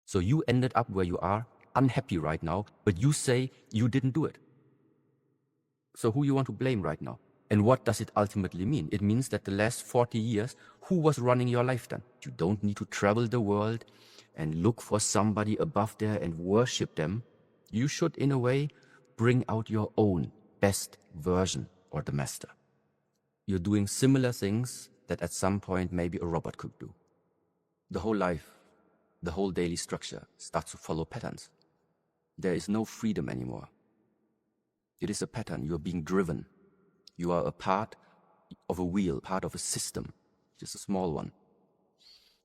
So you ended up where you are, unhappy right now, but you say you didn't do it. So who you want to blame right now? And what does it ultimately mean? It means that the last 40 years, who was running your life then? You don't need to travel the world and look for somebody above there and worship them. You should, in a way, bring out your own best version or the master. You're doing similar things that at some point maybe a robot could do. The whole life, the whole daily structure starts to follow patterns. There is no freedom anymore. It is a pattern. You are being driven. You are a part of a wheel, part of a system, just a small one.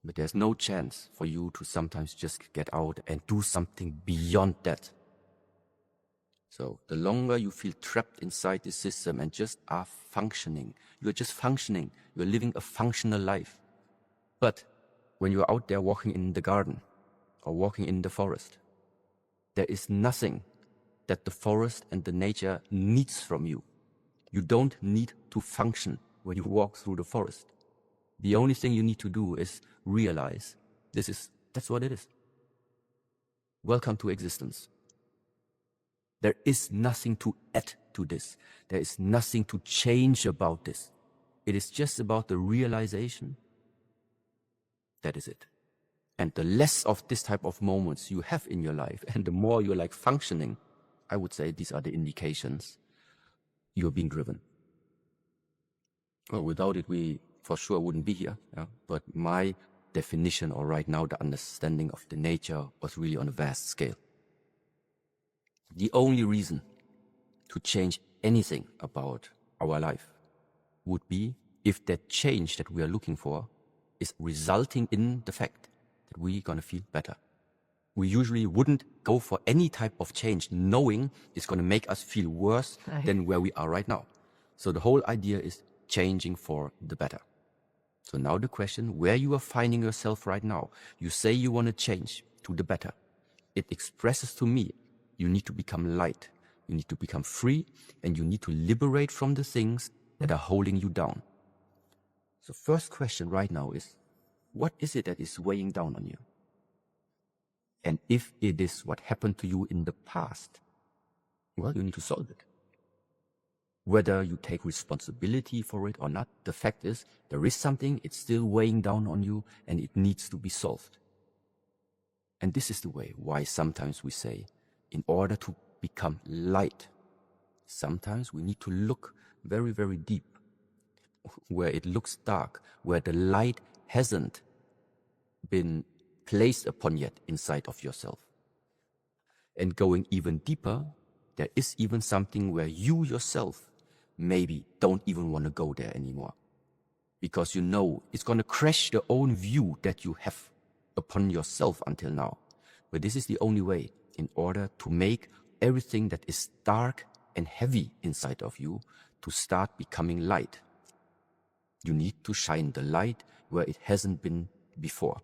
But there's no chance for you to sometimes just get out and do something beyond that. So the longer you feel trapped inside this system and just are functioning, you're just functioning, you're living a functional life. But when you're out there walking in the garden or walking in the forest, there is nothing that the forest and the nature needs from you. You don't need to function when you walk through the forest. The only thing you need to do is realize that's what it is. Welcome to existence. There is nothing to add to this. There is nothing to change about this. It is just about the realization. That is it. And the less of this type of moments you have in your life, and the more you're like functioning, I would say these are the indications you're being driven. Well, without it, we for sure wouldn't be here. Yeah? But my definition, or right now, the understanding of the nature was really on a vast scale. The only reason to change anything about our life would be if that change that we are looking for is resulting in the fact that we're going to feel better. We usually wouldn't go for any type of change knowing it's going to make us feel worse than where we are right now. So the whole idea is changing for the better. So now the question, where you are finding yourself right now, you say you want to change to the better. It expresses to me, you need to become light, you need to become free, and you need to liberate from the things that are holding you down. So first question right now is, what is it that is weighing down on you? And if it is what happened to you in the past, well, you need to solve it. Whether you take responsibility for it or not, the fact is, there is something, it's still weighing down on you, and it needs to be solved. And this is the way why sometimes we say, in order to become light, sometimes we need to look very, very deep, where it looks dark, where the light hasn't been placed upon yet inside of yourself. And going even deeper, there is even something where you yourself maybe don't even want to go there anymore. Because you know it's going to crash the own view that you have upon yourself until now. But this is the only way in order to make everything that is dark and heavy inside of you to start becoming light. You need to shine the light where it hasn't been before.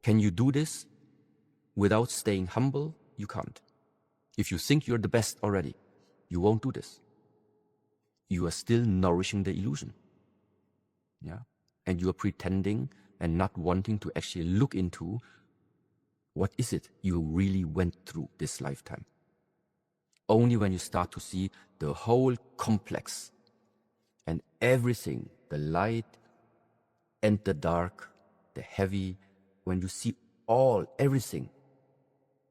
Can you do this without staying humble? You can't. If you think you're the best already, you won't do this. You are still nourishing the illusion. Yeah? And you are pretending and not wanting to actually look into what is it you really went through this lifetime. Only when you start to see the whole complex and everything, the light and the dark, the heavy, when you see everything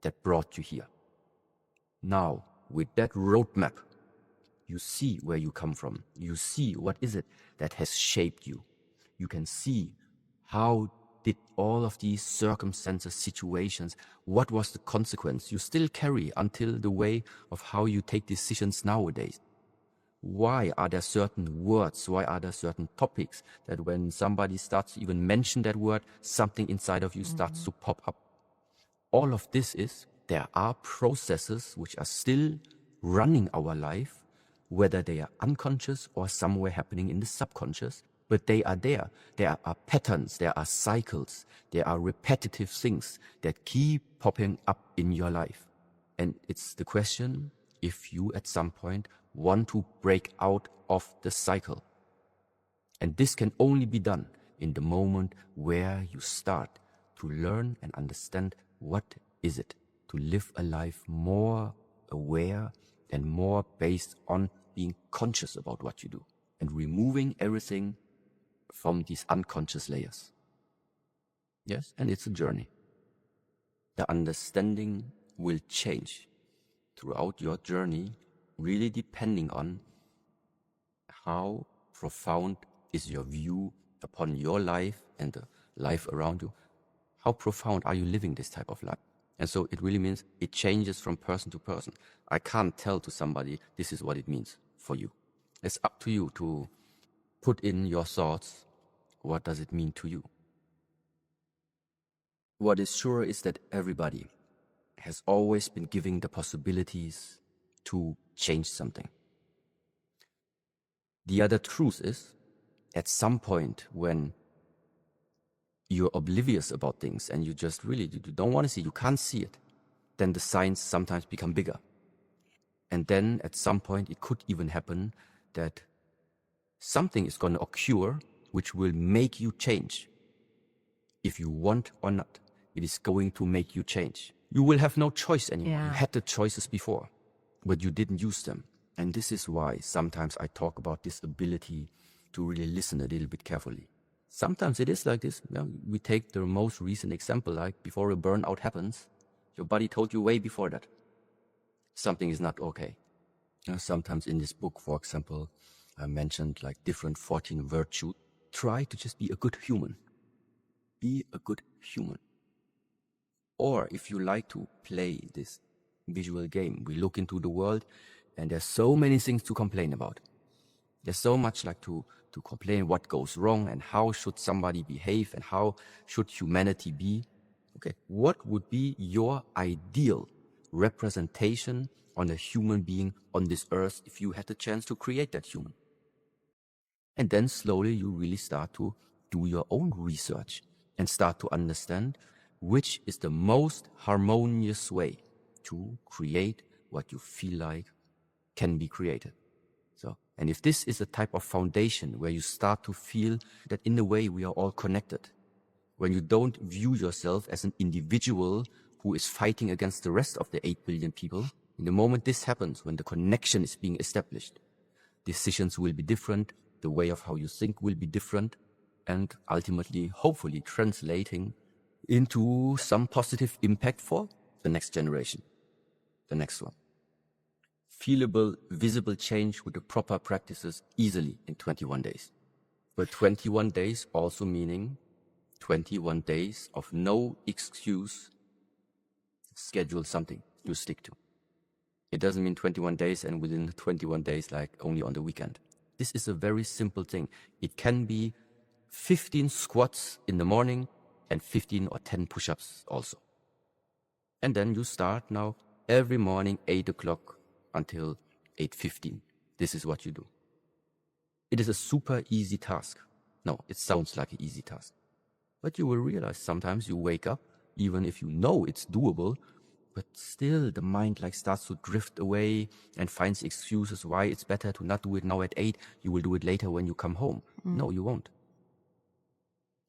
that brought you here. Now, with that roadmap, you see where you come from. You see what is it that has shaped you. You can see how did all of these circumstances, situations, what was the consequence you still carry until the way of how you take decisions nowadays. Why are there certain words, why are there certain topics that when somebody starts to even mention that word, something inside of you starts to pop up? All of this is, there are processes which are still running our life, whether they are unconscious or somewhere happening in the subconscious, but they are there. There are patterns, there are cycles, there are repetitive things that keep popping up in your life. And it's the question if you at some point want to break out of the cycle. And this can only be done in the moment where you start to learn and understand what is it to live a life more aware and more based on being conscious about what you do and removing everything from these unconscious layers. Yes, and it's a journey. The understanding will change throughout your journey, really depending on how profound is your view upon your life and the life around you. How profound are you living this type of life? And so it really means it changes from person to person. I can't tell to somebody this is what it means for you. It's up to you to put in your thoughts. What does it mean to you? What is sure is that everybody has always been given the possibilities to change something. The other truth is, at some point when you're oblivious about things and you just really you don't want to see, you can't see it, then the signs sometimes become bigger. And then at some point it could even happen that something is going to occur which will make you change. If you want or not, it is going to make you change. You will have no choice anymore. Yeah. You had the choices before, but you didn't use them. And this is why sometimes I talk about this ability to really listen a little bit carefully. Sometimes it is like this. You know, we take the most recent example, like before a burnout happens, your body told you way before that something is not okay. You know, sometimes in this book, for example, I mentioned like different 14 virtues. Try to just be a good human. Be a good human. Or if you like to play this visual game, we look into the world and there's so many things to complain about. There's so much like to complain what goes wrong and how should somebody behave and how should humanity be. Okay, what would be your ideal representation on a human being on this earth if you had the chance to create that human? And then slowly you really start to do your own research and start to understand which is the most harmonious way to create what you feel like can be created. So, and if this is a type of foundation where you start to feel that in a way we are all connected, when you don't view yourself as an individual who is fighting against the rest of the 8 billion people, in the moment this happens, when the connection is being established, decisions will be different, the way of how you think will be different, and ultimately, hopefully, translating into some positive impact for the next generation, the next one. Feelable, visible change with the proper practices easily in 21 days. But 21 days also meaning 21 days of no excuse, schedule something you stick to. It doesn't mean 21 days and within 21 days like only on the weekend. This is a very simple thing. It can be 15 squats in the morning and 15 or 10 push-ups also. And then you start now every morning 8 o'clock until 8:15. This is what you do. It is a super easy task. No, it sounds like an easy task. But you will realize sometimes you wake up, even if you know it's doable, but still the mind like starts to drift away and finds excuses why it's better to not do it now at 8. You will do it later when you come home. No, you won't.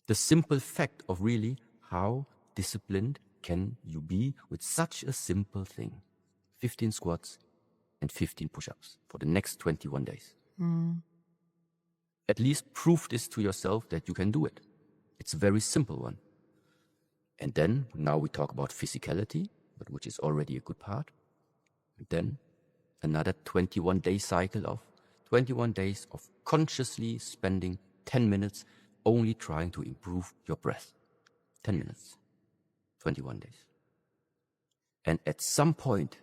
The simple fact of really how disciplined can you be with such a simple thing. 15 squats and 15 push-ups for the next 21 days. At least prove this to yourself that you can do it. It's a very simple one. And then, now we talk about physicality, but which is already a good part. And then, another 21-day cycle of 21 days of consciously spending 10 minutes only trying to improve your breath. 10 minutes. 21 days. And at some point,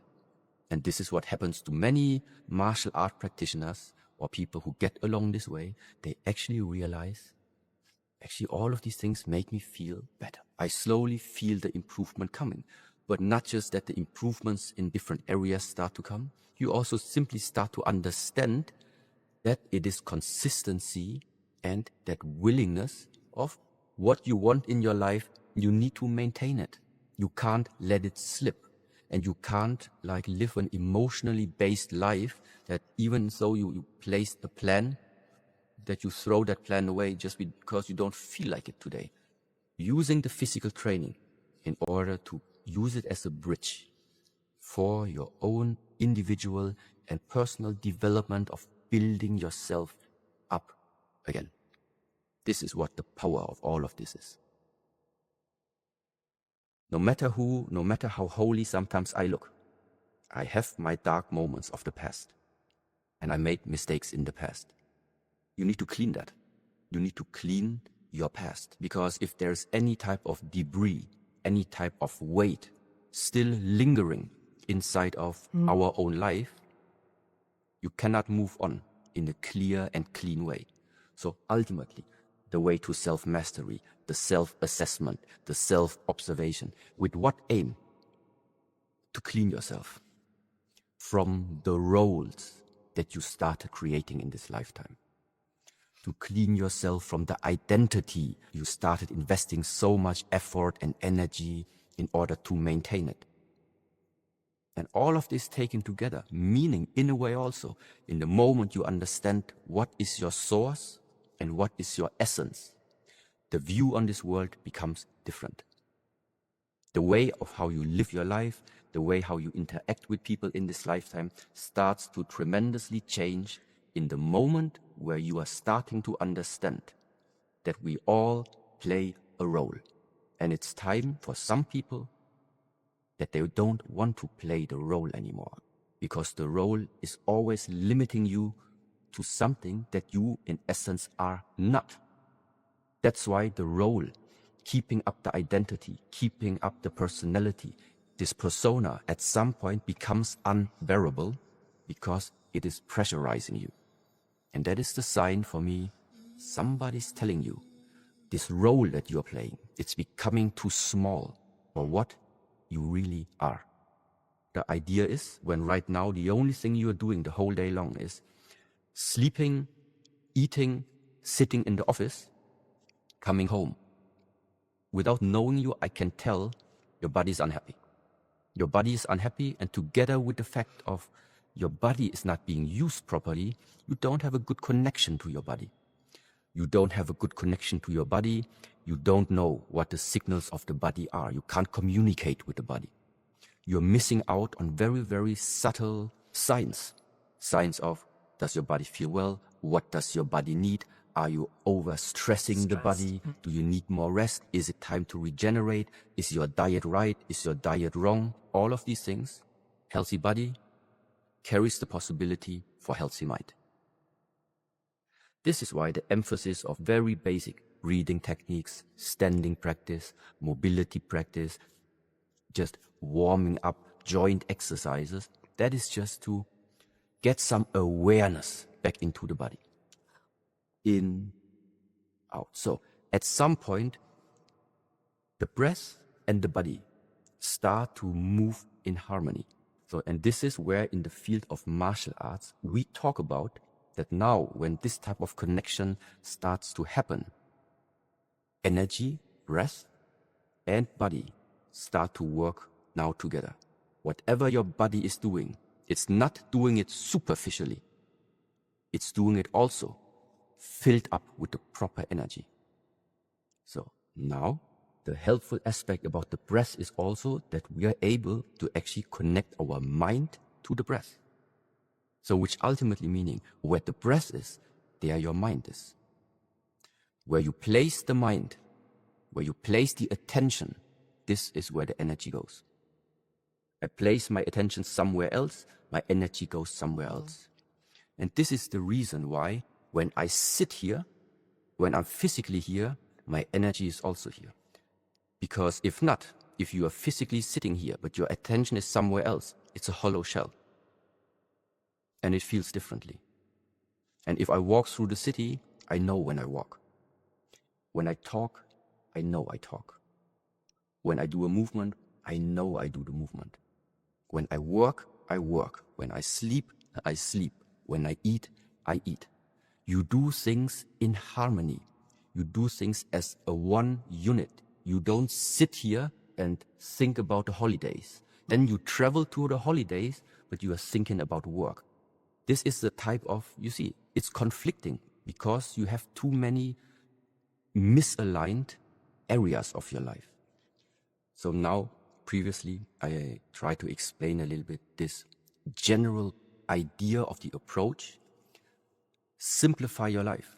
and this is what happens to many martial art practitioners or people who get along this way, they actually realize, actually all of these things make me feel better. I slowly feel the improvement coming. But not just that the improvements in different areas start to come, you also simply start to understand that it is consistency and that willingness of what you want in your life, you need to maintain it. You can't let it slip. And you can't like live an emotionally based life that even though you place a plan, that you throw that plan away just because you don't feel like it today. Using the physical training in order to use it as a bridge for your own individual and personal development of building yourself up again. This is what the power of all of this is. No matter who, no matter how holy sometimes I look, I have my dark moments of the past, and I made mistakes in the past. You need to clean that. You need to clean your past, because if there's any type of debris, any type of weight still lingering inside of our own life, you cannot move on in a clear and clean way. So ultimately, the way to self-mastery, the self-assessment, the self-observation, with what aim? To clean yourself from the roles that you started creating in this lifetime. To clean yourself from the identity you started investing so much effort and energy in order to maintain it. And all of this taken together, meaning in a way also, in the moment you understand what is your source and what is your essence, the view on this world becomes different. The way of how you live your life, the way how you interact with people in this lifetime starts to tremendously change in the moment where you are starting to understand that we all play a role. And it's time for some people that they don't want to play the role anymore, because the role is always limiting you to something that you in essence are not. That's why the role, keeping up the identity, keeping up the personality, this persona at some point becomes unbearable because it is pressurizing you. And that is the sign for me, somebody's telling you, this role that you're playing, it's becoming too small for what you really are. The idea is, when right now the only thing you're doing the whole day long is sleeping, eating, sitting in the office, coming home. Without knowing you, I can tell your body is unhappy. Your body is unhappy, and together with the fact of your body is not being used properly, you don't have a good connection to your body. You don't have a good connection to your body. You don't know what the signals of the body are. You can't communicate with the body. You're missing out on very, very subtle signs. Signs of, does your body feel well? What does your body need? Are you overstressing the body? Do you need more rest? Is it time to regenerate? Is your diet right? Is your diet wrong? All of these things, healthy body carries the possibility for healthy mind. This is why the emphasis of very basic breathing techniques, standing practice, mobility practice, just warming up joint exercises, that is just to get some awareness back into the body. In, out. So at some point, the breath and the body start to move in harmony. So, and this is where in the field of martial arts, we talk about that now when this type of connection starts to happen, energy, breath, and body start to work now together. Whatever your body is doing, it's not doing it superficially. It's doing it also filled up with the proper energy. So now the helpful aspect about the breath is also that we are able to actually connect our mind to the breath. So which ultimately meaning where the breath is, there your mind is. Where you place the mind, where you place the attention, this is where the energy goes. I place my attention somewhere else, my energy goes somewhere else. And this is the reason why when I sit here, when I'm physically here, my energy is also here. Because if not, if you are physically sitting here, but your attention is somewhere else, it's a hollow shell. And it feels differently. And if I walk through the city, I know when I walk. When I talk, I know I talk. When I do a movement, I know I do the movement. When I work, I work. When I sleep, I sleep. When I eat, I eat. You do things in harmony. You do things as a one unit. You don't sit here and think about the holidays. Then you travel to the holidays, but you are thinking about work. This is the type of, you see, it's conflicting because you have too many misaligned areas of your life. So now previously, I tried to explain a little bit this general idea of the approach. Simplify your life.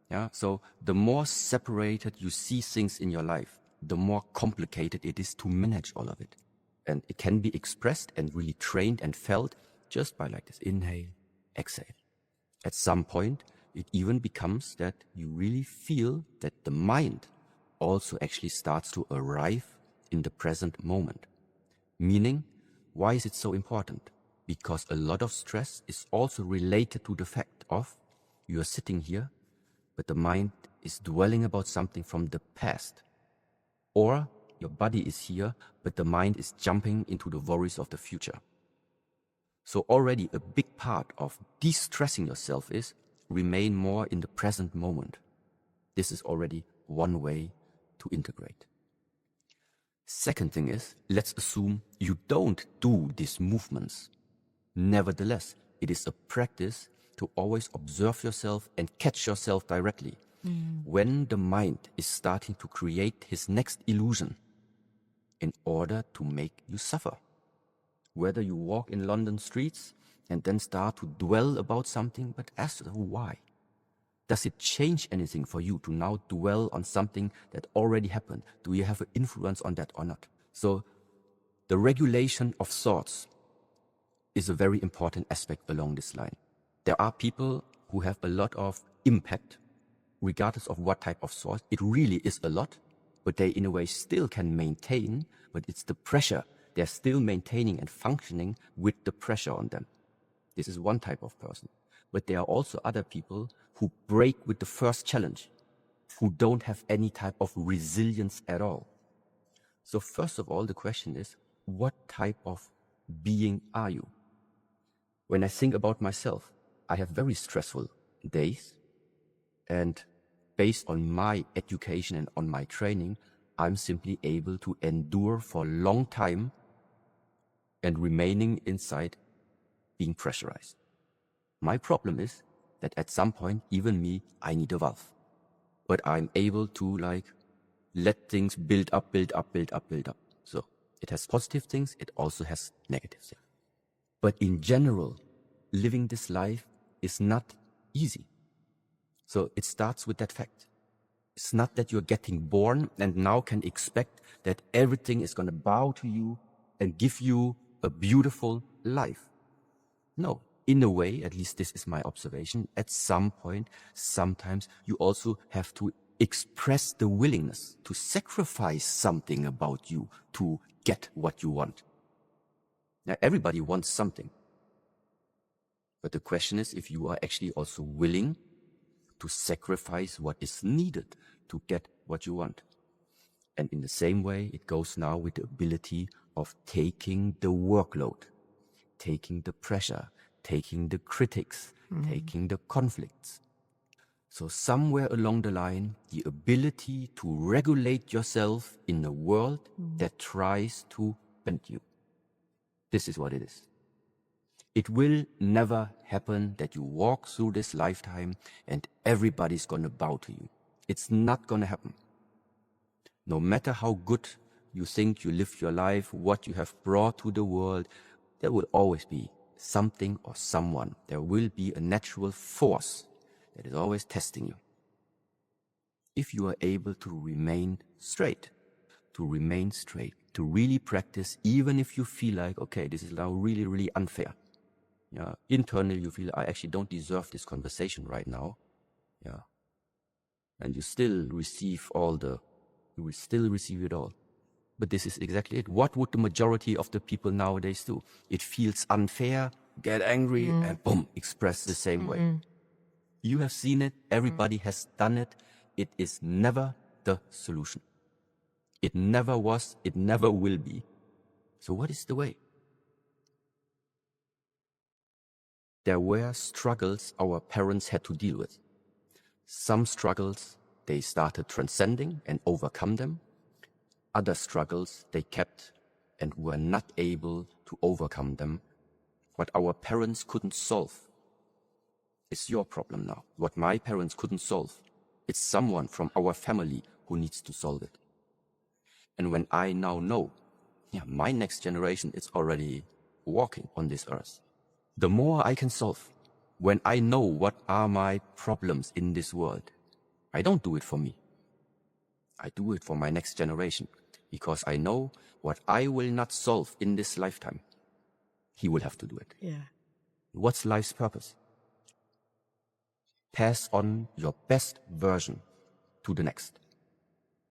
Yeah. So the more separated you see things in your life, the more complicated it is to manage all of it. And it can be expressed and really trained and felt just by like this inhale, exhale. At some point, it even becomes that you really feel that the mind also actually starts to arrive in the present moment. Meaning, why is it so important? Because a lot of stress is also related to the fact of you are sitting here, but the mind is dwelling about something from the past. Or your body is here, but the mind is jumping into the worries of the future. So already a big part of de-stressing yourself is remain more in the present moment. This is already one way to integrate. Second thing is, let's assume you don't do these movements. Nevertheless, it is a practice to always observe yourself and catch yourself directly. When the mind is starting to create his next illusion in order to make you suffer. Whether you walk in London streets and then start to dwell about something, but ask why. Does it change anything for you to now dwell on something that already happened? Do you have an influence on that or not? So the regulation of thoughts is a very important aspect along this line. There are people who have a lot of impact, regardless of what type of thought. It really is a lot, but they in a way still can maintain, but it's the pressure. They're still maintaining and functioning with the pressure on them. This is one type of person. But there are also other people who break with the first challenge, who don't have any type of resilience at all. So first of all, the question is, what type of being are you? When I think about myself, I have very stressful days, and based on my education and on my training, I'm simply able to endure for a long time and remaining inside being pressurized. My problem is that at some point, even me, I need a valve. But I'm able to let things build up. So it has positive things, it also has negative things. But in general, living this life is not easy. So it starts with that fact. It's not that you're getting born and now can expect that everything is going to bow to you and give you a beautiful life. No, in a way, at least this is my observation, at some point, sometimes you also have to express the willingness to sacrifice something about you to get what you want. Now, everybody wants something. But the question is if you are actually also willing to sacrifice what is needed to get what you want. And in the same way, it goes now with the ability of taking the workload, taking the pressure, taking the critics, taking the conflicts. So somewhere along the line, the ability to regulate yourself in a world that tries to bend you. This is what it is. It will never happen that you walk through this lifetime and everybody's going to bow to you. It's not going to happen. No matter how good you think you live your life, what you have brought to the world, there will always be something or someone. There will be a natural force that is always testing you. If you are able to remain straight, to really practice, even if you feel like, okay, this is now really, really unfair. Yeah, internally you feel, I actually don't deserve this conversation right now. Yeah. And you still receive you will still receive it all. But this is exactly it. What would the majority of the people nowadays do? It feels unfair, get angry, and boom, express the same way. You have seen it, everybody has done it. It is never the solution. It never was, it never will be. So what is the way? There were struggles our parents had to deal with. Some struggles they started transcending and overcome them. Other struggles they kept and were not able to overcome them. What our parents couldn't solve is your problem now. What my parents couldn't solve, it's someone from our family who needs to solve it. And when I now know Yeah, my next generation is already walking on this earth. The more I can solve, when I know what are my problems in this world, I don't do it for me. I do it for my next generation, because I know what I will not solve in this lifetime, he will have to do it. Yeah. What's life's purpose? Pass on your best version to the next.